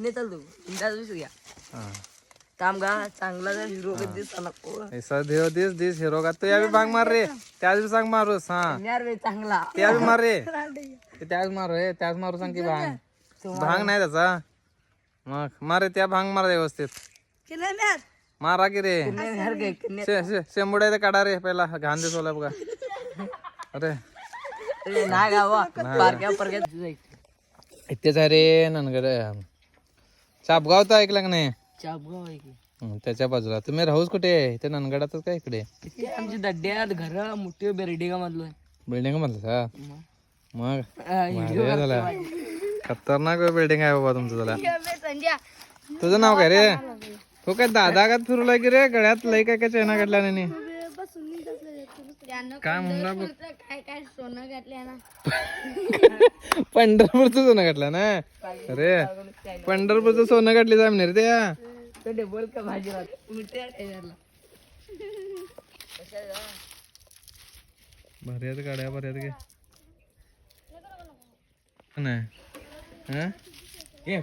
इकडे चाल तू इंदाच घ्या हा काम गा चांगला जर हिरो कधी नको ऐसा देव दिस हिरो का तू यावी भांग मार रे त्याच बी सांग मारूस हा यार वे चांगला त्या बी मार रे त्याच मारू रे त्याच मारू सांग की भांग भांग नाही त्याचा मग मार रे त्या भांग मार व्यवस्थित मारा की रे शेंबुड्या काढा रे पहिला घाण दिसवला बघा अरे ना गावा पारक्या परक्या इथेच आहे रे ननगड चापगाव तर ऐकलं का नाही चापगाव आहे की त्याच्या बाजूला तुम्ही राहूच कुठे इथे ननगडातच काय इकडे इथे आमची दड्ड्यात घर मोठी बिल्डिंग मधलं बिल्डिंग मधलं का मग व्हिडिओ भारी झाला खतरनाक बिल्डिंग आहे बाबा तुमचं झाला तुझं नाव काय रे तो काय दादा का फिरला की रे गळ्यात लय काय काय चेना काढला नाही काय म्हणला बघ काय काय सोनं घातले ना पंढरपूरचं सोनं काढलं ना अरे पंढरपूरचं सोनं काढली जाम रे त्या तो डबल का भाजी मिठ्या भारी गाड्या भारी आहेत काय नाही